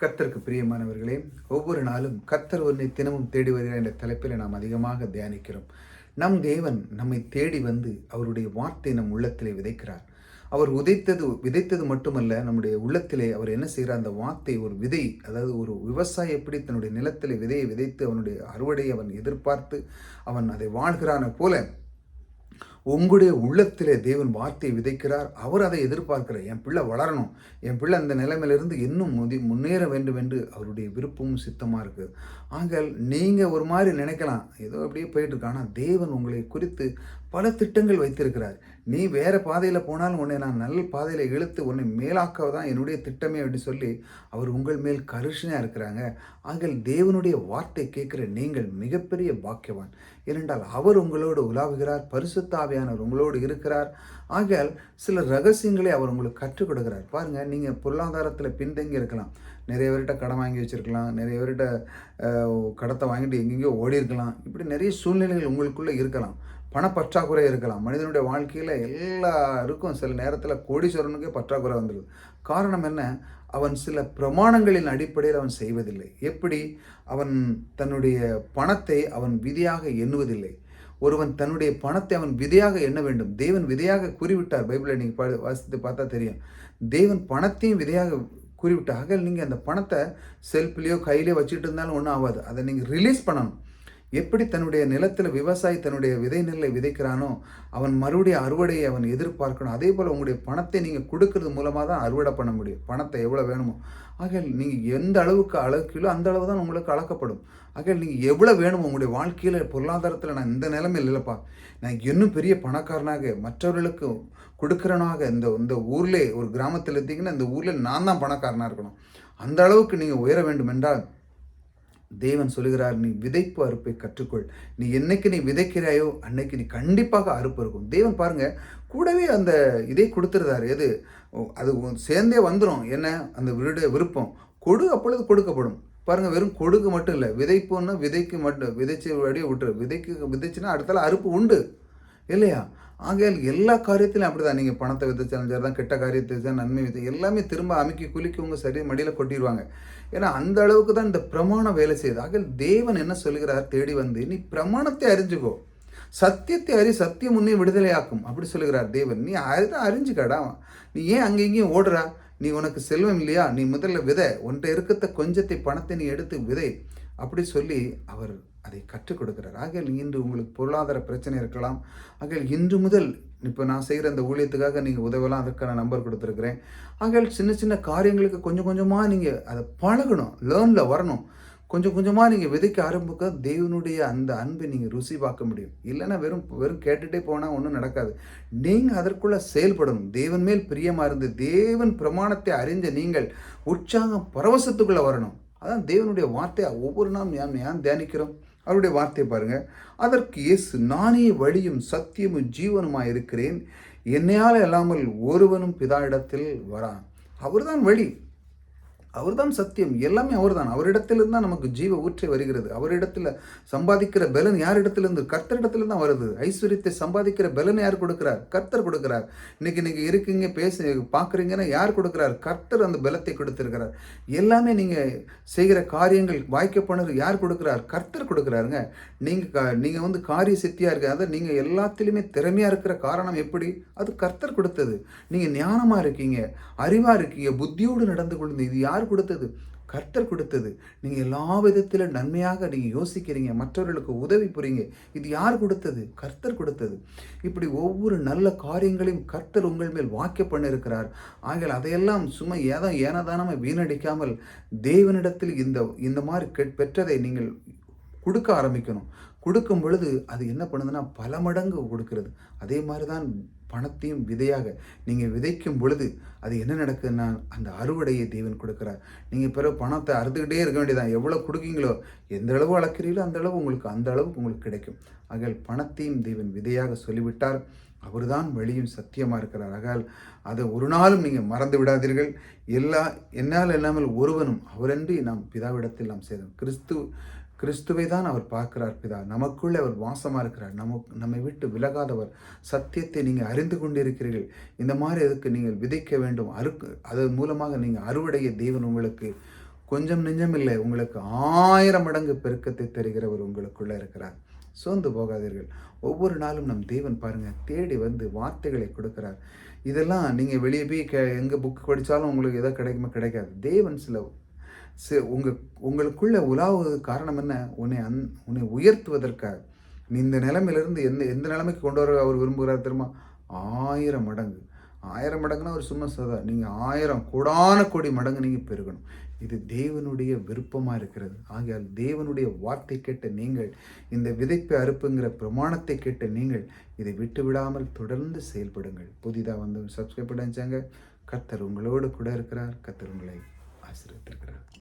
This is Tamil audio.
கர்த்தருக்கு பிரியமானவர்களே, ஒவ்வொரு நாளும் கர்த்தர் உன்னை தினமும் தேடி வருகிறார் என்ற தலைப்பில் நாம் அதிகமாக தியானிக்கிறோம். நம் தேவன் நம்மை தேடி வந்து அவருடைய வார்த்தை நம் உள்ளத்திலே விதைக்கிறார். அவர் விதைத்தது மட்டுமல்ல, நம்முடைய உள்ளத்திலே அவர் என்ன செய்கிறார், அந்த வார்த்தை ஒரு விதை, அதாவது ஒரு விவசாயி எப்படி தன்னுடைய நிலத்திலே விதையை விதைத்து அவனுடைய அறுவடையை அவன் எதிர்பார்த்து அவன் அதை வாழ்கிறான போல உங்களுடைய உள்ளத்திலே தேவன் வார்த்தையை விதைக்கிறார். அவர் அதை எதிர்பார்க்கிறார். என் பிள்ளை வளரணும், என் பிள்ளை அந்த நிலைமையிலிருந்து இன்னும் முன்னேற வேண்டும் என்று அவருடைய விருப்பமும் சித்தமாக இருக்குது. ஆகையால் நீங்கள் ஒரு மாதிரி நினைக்கலாம், ஏதோ அப்படியே போயிட்டு இருக்கு. ஆனால் தேவன் உங்களை குறித்து பல திட்டங்கள் வைத்திருக்கிறார். நீ வேறு பாதையில் போனாலும் உன்னை நான் நல்ல பாதையில் இழுத்து உன்னை மேலாக்க தான் என்னுடைய திட்டமே அப்படின்னு சொல்லி அவர் உங்கள் மேல் கரிசனையாக இருக்கிறாங்க. ஆகையால் தேவனுடைய வார்த்தை கேட்குற நீங்கள் மிகப்பெரிய பாக்கியவான். ஏனென்றால் அவர் உங்களோடு உலாவுகிறார், பரிசுத்த ஆவியானவர் உங்களோடு இருக்கிறார். ஆகையால் சில ரகசியங்களை அவர் உங்களுக்கு கற்றுக் கொடுக்கிறார். பாருங்கள், நீங்கள் பொருளாதாரத்தில் பின்தங்கி இருக்கலாம், நிறைய பேர்கிட்ட கடன் வாங்கி வச்சுருக்கலாம், நிறைய பேர்கிட்ட கடத்தை வாங்கிட்டு எங்கெங்கேயோ ஓடி இருக்கலாம். இப்படி நிறைய சூழ்நிலைகள் உங்களுக்குள்ளே இருக்கலாம். பணப்பற்றாக்குறை இருக்கலாம். மனிதனுடைய வாழ்க்கையில் எல்லாருக்கும் சில நேரத்தில் கோடீஸ்வரனுக்கே பற்றாக்குறை வந்துடுது. காரணம் என்ன? அவன் சில பிரமாணங்களின் அடிப்படையில் அவன் செய்வதில்லை. எப்படி? அவன் தன்னுடைய பணத்தை அவன் விதியாக எண்ணுவதில்லை. ஒருவன் தன்னுடைய பணத்தை அவன் விதையாக எண்ண வேண்டும். தேவன் விதையாக கூறிவிட்டார். பைபிளை நீங்கள் வாசித்து பார்த்தா தெரியும். தேவன் பணத்தையும் விதையாக கூறிவிட்டார். ஆக நீங்கள் அந்த பணத்தை செல்ஃபிலையோ கையிலையோ வச்சுட்டு இருந்தாலும் ஒன்றும் ஆகாது. அதை நீங்கள் ரிலீஸ் பண்ணணும். எப்படி தன்னுடைய நிலத்தில் விவசாயி தன்னுடைய விதை நெல்லை விதைக்கிறானோ அவன் மறுபடியும் அறுவடையை அவன் எதிர்பார்க்கணும். அதே போல் உங்களுடைய பணத்தை நீங்கள் கொடுக்கறது மூலமாக தான் அறுவடை பண்ண முடியும். பணத்தை எவ்வளோ வேணுமோ, ஆக நீங்கள் எந்த அளவுக்கு அளவுக்கீழோ அந்த அளவு தான் உங்களுக்கு அளக்கப்படும். ஆக நீங்கள் எவ்வளோ வேணுமோ உங்களுடைய வாழ்க்கையில் பொருளாதாரத்தில், நான் இந்த நிலைமையில் இல்லைப்பா, நான் இன்னும் பெரிய பணக்காரனாக மற்றவர்களுக்கு கொடுக்குறனாக இந்த ஊரில் ஒரு கிராமத்தில் இருந்தீங்கன்னா இந்த ஊரில் நான் தான் பணக்காரனாக இருக்கணும், அந்த அளவுக்கு நீங்கள் உயர வேண்டும் என்றால் தேவன் சொல்லுகிறார், நீ விதைப்பு அறுப்பை கற்றுக்கொள். நீ என்னைக்கு நீ விதைக்கிறாயோ அன்னைக்கு நீ கண்டிப்பாக அறுப்பு இருக்கும். தேவன் பாருங்க கூடவே அந்த இதை கொடுத்துருந்தார். எது? அது சேர்ந்தே வந்துடும். என்ன? அந்த விருப்பம் கொடு, அப்பொழுது கொடுக்கப்படும். பாருங்க, வெறும் கொடுக்கு மட்டும் இல்லை, விதைப்புன்னா விதைக்கு மட்டும் விதைச்சு வழியை விட்டுரு. விதைச்சுன்னா அடுத்தால அறுப்பு உண்டு இல்லையா? ஆகையால் எல்லா காரியத்திலும் அப்படி தான். நீங்கள் பணத்தை விதைச்சாலும் சரி தான், கெட்ட காரியத்தை விதைச்சா, நன்மை விதை எல்லாமே திரும்ப அமைக்கி குலுக்கி உங்கள் சரி மடியில் கொட்டிடுவாங்க. ஏன்னா அந்த அளவுக்கு தான் இந்த பிரமாணம் வேலை செய்யுது. ஆகையால் தேவன் என்ன சொல்கிறார், தேடி வந்து நீ பிரமாணத்தை அறிஞ்சுக்கோ, சத்தியத்தை அறி, சத்தியம் உன்னை விடுதலையாக்கும் அப்படி சொல்லுகிறார் தேவன். நீ அதை அறிஞ்சுக்கடா. நீ ஏன் அங்கே இங்கேயும் ஓடுறா? நீ உனக்கு செல்வம் இல்லையா? நீ முதல்ல விதை, ஒன்றை இருக்கிற கொஞ்சத்தை பணத்தை நீ எடுத்து விதை அப்படி சொல்லி அவர் அதை கற்றுக் கொடுக்கிறார். ஆகையால் இன்று உங்களுக்கு பொருளாதார பிரச்சனை இருக்கலாம். ஆகையால் இன்று முதல் இப்போ நான் செய்கிற அந்த ஊழியத்துக்காக நீங்கள் உதவலாம், அதற்கான நம்பர் கொடுத்துருக்குறேன். ஆகையால் சின்ன சின்ன காரியங்களுக்கு கொஞ்சம் கொஞ்சமாக நீங்கள் அதை பழகணும், லேர்னில் வரணும். கொஞ்சம் கொஞ்சமாக நீங்கள் விதைக்க ஆரம்பிக்க தேவனுடைய அந்த அன்பை நீங்கள் ருசி பார்க்க முடியும். இல்லைன்னா வெறும் கேட்டுகிட்டே போனால் ஒன்றும் நடக்காது. நீங்கள் அதற்குள்ளே செயல்படணும். தேவன் மேல் பிரியமாக இருந்து தேவன் பிரமாணத்தை அறிஞ்ச நீங்கள் உற்சாகம் பரவசத்துக்குள்ளே வரணும். அதான் தேவனுடைய வார்த்தையை ஒவ்வொரு நாளும் ஏன் தியானிக்கிறோம்? அவருடைய வார்த்தையை பாருங்கள். அதற்கு இயேசு, நானே வழியும் சத்தியமும் ஜீவனுமாய் இருக்கிறேன், என்னையால் இல்லாமல் ஒருவனும் பிதா இடத்தில் வரான். அவர்தான் வழி, அவர்தான் சத்தியம், எல்லாமே அவர்தான். அவரிடத்திலிருந்து தான் நமக்கு ஜீவ ஊற்றே வருகிறது. அவரிடத்தில் சம்பாதிக்கிற பலன் யாரிடத்திலிருந்து? கர்த்தரிடத்துல தான் வருது. ஐஸ்வர்யத்தை சம்பாதிக்கிற பலன் யார் கொடுக்கிறார்? கர்த்தர் கொடுக்கிறார். இன்னைக்கு இருக்கீங்க, பார்க்குறீங்கன்னா யார் கொடுக்கிறார்? கர்த்தர் அந்த பலத்தை கொடுத்திருக்கிறார். எல்லாமே நீங்கள் செய்கிற காரியங்கள் வாய்க்க பண்ணுறது யார் கொடுக்கிறார்? கர்த்தர் கொடுக்குறாருங்க. நீங்கள் காரிய சித்தியாக இருக்கு, அதை நீங்கள் எல்லாத்திலுமே திறமையாக இருக்கிற காரணம் எப்படி? அது கர்த்தர் கொடுத்தது. நீங்கள் ஞானமாக இருக்கீங்க, அறிவாக இருக்கீங்க, புத்தியோடு நடந்து கொள்ளுங்க. இது யார் கொடுத்தது? கர்த்தர் கொடுத்தது. நீங்கள் எல்லா விதத்திலும் நன்மையாக நீங்கள் யோசிக்கிறீங்க, மற்றவர்களுக்கு உதவி புரியுங்க. இது யார் கொடுத்தது? கர்த்தர் கொடுத்தது. இப்படி ஒவ்வொரு நல்ல காரியங்களையும் கர்த்தர் உங்கள் மேல் வாக்கிய பண்ணிருக்கிறார். ஆகையால் அதையெல்லாம் சும்மா ஏனதானமாக வீணடிக்காமல் தேவனிடத்தில் இந்த மாதிரி பெற்றதை நீங்கள் கொடுக்க ஆரம்பிக்கணும். கொடுக்கும் பொழுது அது என்ன பண்ணுதுன்னா பல மடங்கு கொடுக்கிறது. அதே மாதிரி தான் பணத்தையும் விதையாக நீங்கள் விதைக்கும் பொழுது அது என்ன நடக்குதுன்னா அந்த அறுவடையை தேவன் கொடுக்குறார். நீங்கள் பிறகு பணத்தை அறுத்துக்கிட்டே இருக்க வேண்டியதான். எவ்வளோ கொடுக்கீங்களோ, எந்த அளவு அளக்கிறீங்களோ அந்த அளவுக்கு உங்களுக்கு கிடைக்கும். ஆகையால் பணத்தையும் தேவன் விதையாக சொல்லிவிட்டார். அவர்தான் வழியும் சத்தியமாக இருக்கிறார். ஆகையால் அதை ஒரு நாளும் நீங்கள் மறந்து விடாதீர்கள். என்னால் இல்லாமல் ஒருவனும் அவரன்றி நாம் பிதாவிடத்தில் நாம் செய்தோம். கிறிஸ்துவை தான் அவர் பார்க்கிறார் பிதா. நமக்குள்ளே அவர் வாசமாக இருக்கிறார். நம்மை விட்டு விலகாதவர். சத்தியத்தை நீங்கள் அறிந்து கொண்டிருக்கிறீர்கள். இந்த மாதிரி அதுக்கு நீங்கள் விதைக்க வேண்டும். அதன் மூலமாக நீங்கள் அறுவடையை தேவன் உங்களுக்கு கொஞ்சம் நெஞ்சம் இல்லை, உங்களுக்கு 1000 மடங்கு பெருக்கத்தை தருகிறவர் உங்களுக்குள்ளே இருக்கிறார். சோர்ந்து போகாதீர்கள். ஒவ்வொரு நாளும் நம் தேவன் பாருங்க தேடி வந்து வார்த்தைகளை கொடுக்கிறார். இதெல்லாம் நீங்கள் வெளியே போய் எங்கே புக் படித்தாலும் உங்களுக்கு எதோ கிடைக்குமா? கிடைக்காது. தேவன் சில உங்களுக்குள்ள உலாவுவதற்கு காரணம் என்ன? உன்னை உயர்த்துவதற்காக. நீ இந்த நிலைமையிலிருந்து எந்த எந்த நிலைமைக்கு கொண்டு வர அவர் விரும்புகிறார் தெரியுமா? 1000 மடங்கு. 1000 மடங்குனா ஒரு சும்மா நீங்கள் 1000 கோடான கோடி மடங்கு நீங்கள் பெருகணும். இது தேவனுடைய விருப்பமாக இருக்கிறது. ஆகையால் தேவனுடைய வார்த்தை கேட்ட நீங்கள், இந்த விதைப்பை அறுப்புங்கிற பிரமாணத்தை கேட்ட நீங்கள் இதை விட்டு விடாமல் தொடர்ந்து செயல்படுங்கள். புதிதாக வந்து சப்ஸ்கிரைப் பண்ணிச்சாங்க. கர்த்தர் உங்களோடு கூட இருக்கிறார். கர்த்தர் உங்களை ஆசீர்வதித்திருக்கிறார்.